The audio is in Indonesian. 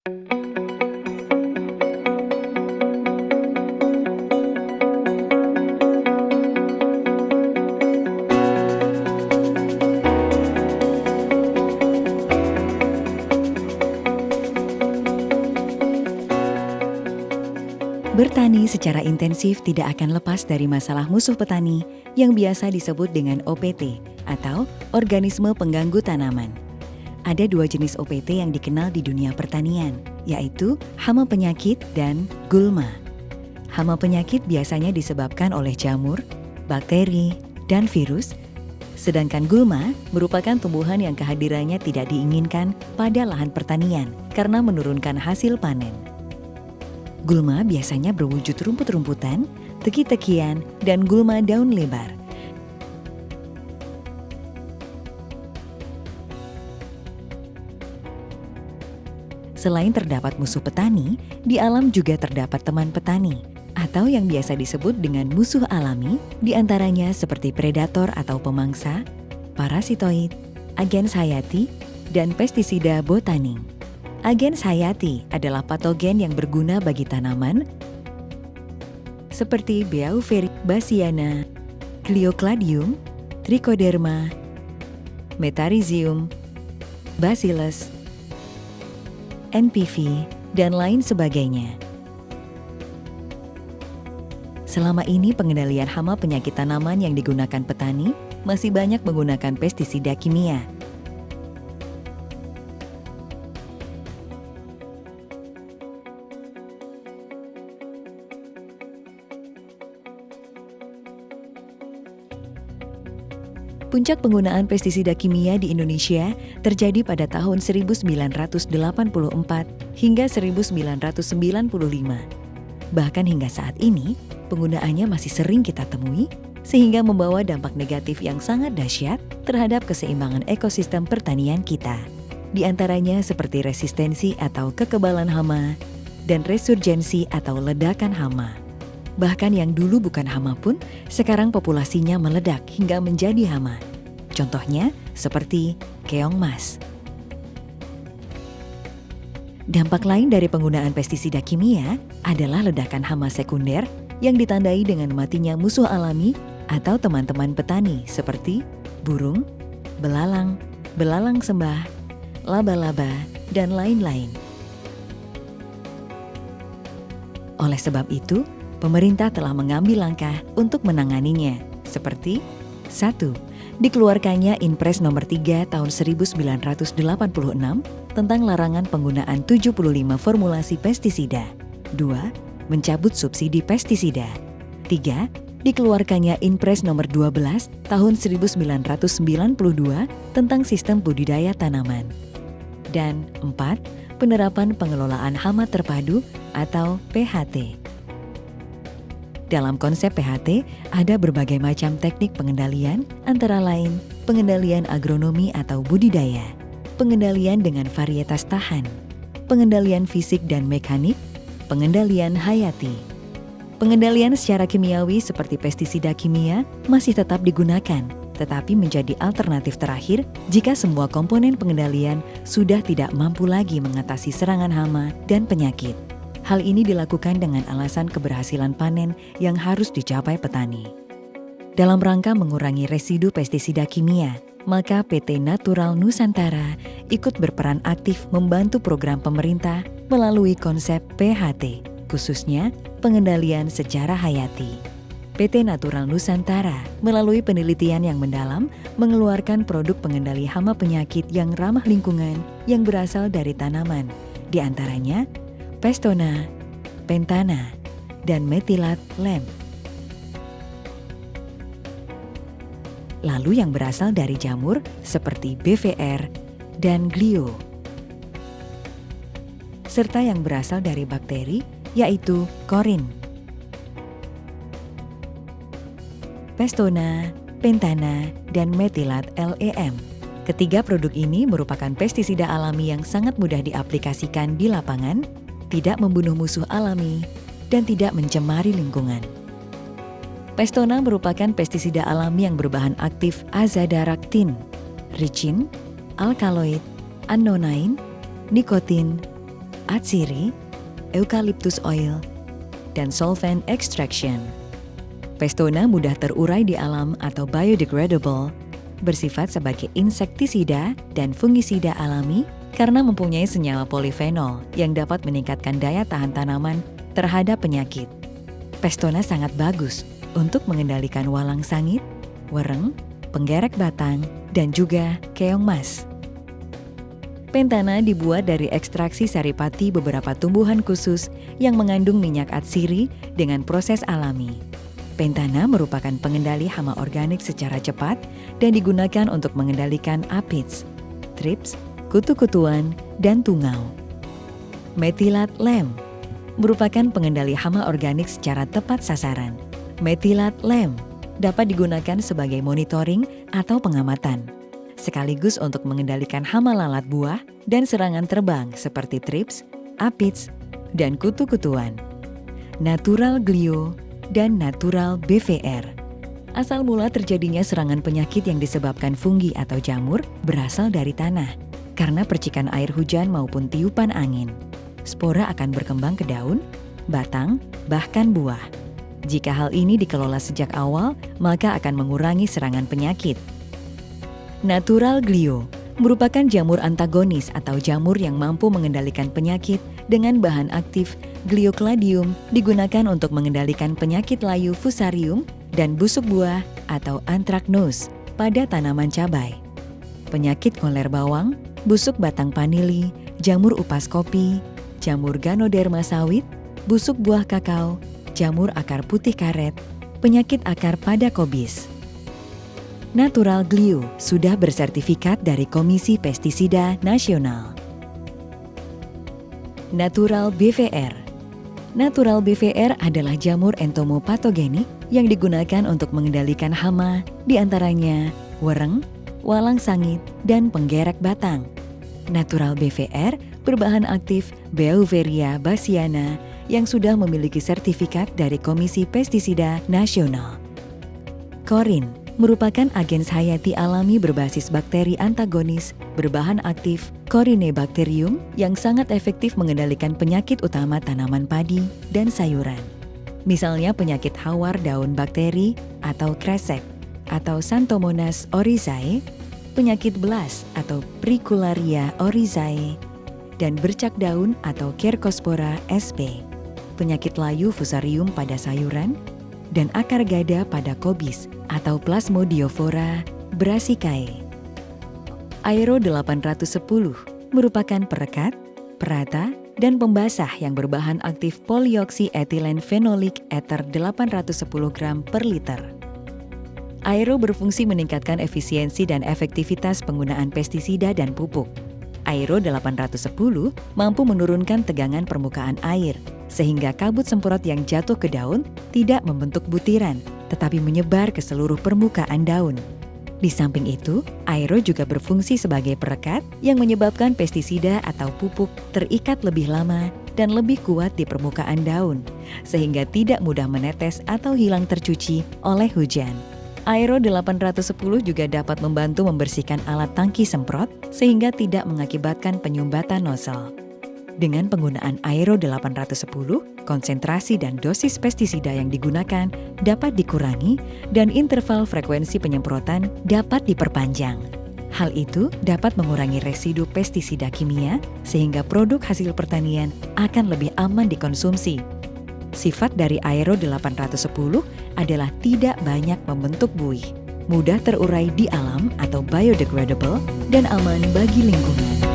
Bertani secara intensif tidak akan lepas dari masalah musuh petani yang biasa disebut dengan OPT atau organisme pengganggu tanaman. Ada dua jenis OPT yang dikenal di dunia pertanian, yaitu hama penyakit dan gulma. Hama penyakit biasanya disebabkan oleh jamur, bakteri, dan virus, sedangkan gulma merupakan tumbuhan yang kehadirannya tidak diinginkan pada lahan pertanian karena menurunkan hasil panen. Gulma biasanya berwujud rumput-rumputan, teki-tekian, dan gulma daun lebar. Selain terdapat musuh petani, di alam juga terdapat teman petani, atau yang biasa disebut dengan musuh alami, diantaranya seperti predator atau pemangsa, parasitoid, agens hayati, dan pestisida botaning. Agens hayati adalah patogen yang berguna bagi tanaman seperti Beauveria bassiana, Gliocladium, Trichoderma, Metarhizium, Bacillus, NPV, dan lain sebagainya. Selama ini pengendalian hama penyakit tanaman yang digunakan petani masih banyak menggunakan pestisida kimia. Puncak penggunaan pestisida kimia di Indonesia terjadi pada tahun 1984 hingga 1995. Bahkan hingga saat ini, penggunaannya masih sering kita temui, sehingga membawa dampak negatif yang sangat dahsyat terhadap keseimbangan ekosistem pertanian kita. Di antaranya seperti resistensi atau kekebalan hama, dan resurgensi atau ledakan hama. Bahkan yang dulu bukan hama pun, sekarang populasinya meledak hingga menjadi hama. Contohnya seperti keong mas. Dampak lain dari penggunaan pestisida kimia adalah ledakan hama sekunder yang ditandai dengan matinya musuh alami atau teman-teman petani seperti burung, belalang, belalang sembah, laba-laba, dan lain-lain. Oleh sebab itu, pemerintah telah mengambil langkah untuk menanganinya, seperti 1. Dikeluarkannya Inpres nomor 3 tahun 1986 tentang larangan penggunaan 75 formulasi pestisida. 2. Mencabut subsidi pestisida. 3. Dikeluarkannya Inpres nomor 12 tahun 1992 tentang sistem budidaya tanaman. Dan 4. Penerapan pengelolaan hama terpadu atau PHT. Dalam konsep PHT, ada berbagai macam teknik pengendalian, antara lain pengendalian agronomi atau budidaya, pengendalian dengan varietas tahan, pengendalian fisik dan mekanik, pengendalian hayati. Pengendalian secara kimiawi seperti pestisida kimia masih tetap digunakan, tetapi menjadi alternatif terakhir jika semua komponen pengendalian sudah tidak mampu lagi mengatasi serangan hama dan penyakit. Hal ini dilakukan dengan alasan keberhasilan panen yang harus dicapai petani. Dalam rangka mengurangi residu pestisida kimia, maka PT Natural Nusantara ikut berperan aktif membantu program pemerintah melalui konsep PHT, khususnya pengendalian secara hayati. PT Natural Nusantara melalui penelitian yang mendalam mengeluarkan produk pengendali hama penyakit yang ramah lingkungan yang berasal dari tanaman, di antaranya Pestona, Pentana, dan Metilat Lem. Lalu yang berasal dari jamur seperti BVR dan Glio. Serta yang berasal dari bakteri yaitu Korin. Pestona, Pentana, dan Metilat LEM. Ketiga produk ini merupakan pestisida alami yang sangat mudah diaplikasikan di lapangan, tidak membunuh musuh alami, dan tidak mencemari lingkungan. Pestona merupakan pestisida alami yang berbahan aktif azadirachtin, ricin, alkaloid, annonine, nikotin, atsiri, eucalyptus oil, dan solvent extraction. Pestona mudah terurai di alam atau biodegradable, bersifat sebagai insektisida dan fungisida alami karena mempunyai senyawa polifenol yang dapat meningkatkan daya tahan tanaman terhadap penyakit. Pestona sangat bagus untuk mengendalikan walang sangit, wereng, penggerek batang, dan juga keong mas. Pentana dibuat dari ekstraksi saripati beberapa tumbuhan khusus yang mengandung minyak atsiri dengan proses alami. Pentana merupakan pengendali hama organik secara cepat dan digunakan untuk mengendalikan aphids, thrips, kutu-kutuan, dan tungau. Methylat lem merupakan pengendali hama organik secara tepat sasaran. Methylat lem dapat digunakan sebagai monitoring atau pengamatan, sekaligus untuk mengendalikan hama lalat buah dan serangan terbang seperti thrips, aphids, dan kutu-kutuan. Natural Glio dan Natural BVR. Asal mula terjadinya serangan penyakit yang disebabkan fungi atau jamur berasal dari tanah. Karena percikan air hujan maupun tiupan angin, spora akan berkembang ke daun, batang, bahkan buah. Jika hal ini dikelola sejak awal, maka akan mengurangi serangan penyakit. Natural Glio merupakan jamur antagonis atau jamur yang mampu mengendalikan penyakit dengan bahan aktif Gliocladium, digunakan untuk mengendalikan penyakit layu fusarium dan busuk buah atau anthracnose pada tanaman cabai. Penyakit ngoler bawang, busuk batang panili, jamur upas kopi, jamur Ganoderma sawit, busuk buah kakao, jamur akar putih karet, penyakit akar pada kobis. Natural Glio sudah bersertifikat dari Komisi Pestisida Nasional. Natural BVR. Natural BVR adalah jamur entomopatogenik yang digunakan untuk mengendalikan hama, diantaranya wereng, walang sangit, dan penggerek batang. Natural BVR berbahan aktif Beauveria bassiana yang sudah memiliki sertifikat dari Komisi Pestisida Nasional. Korin merupakan agen hayati alami berbasis bakteri antagonis berbahan aktif Corynebacterium yang sangat efektif mengendalikan penyakit utama tanaman padi dan sayuran. Misalnya penyakit hawar daun bakteri atau kresek atau Xanthomonas oryzae, penyakit belas atau Pricularia oryzae, dan bercak daun atau Cercospora sp, penyakit layu fusarium pada sayuran, dan akar gada pada kobis atau Plasmodiofora brassicae. Aero 810 merupakan perekat, perata, dan pembasah yang berbahan aktif polioksietilen fenolik ether 810 gram per liter. Aero berfungsi meningkatkan efisiensi dan efektivitas penggunaan pestisida dan pupuk. Aero 810 mampu menurunkan tegangan permukaan air, sehingga kabut semprot yang jatuh ke daun tidak membentuk butiran, tetapi menyebar ke seluruh permukaan daun. Di samping itu, aero juga berfungsi sebagai perekat yang menyebabkan pestisida atau pupuk terikat lebih lama dan lebih kuat di permukaan daun, sehingga tidak mudah menetes atau hilang tercuci oleh hujan. Aero 810 juga dapat membantu membersihkan alat tangki semprot sehingga tidak mengakibatkan penyumbatan nozzle. Dengan penggunaan Aero 810, konsentrasi dan dosis pestisida yang digunakan dapat dikurangi dan interval frekuensi penyemprotan dapat diperpanjang. Hal itu dapat mengurangi residu pestisida kimia sehingga produk hasil pertanian akan lebih aman dikonsumsi. Sifat dari Aero 810 adalah tidak banyak membentuk buih, mudah terurai di alam atau biodegradable, dan aman bagi lingkungan.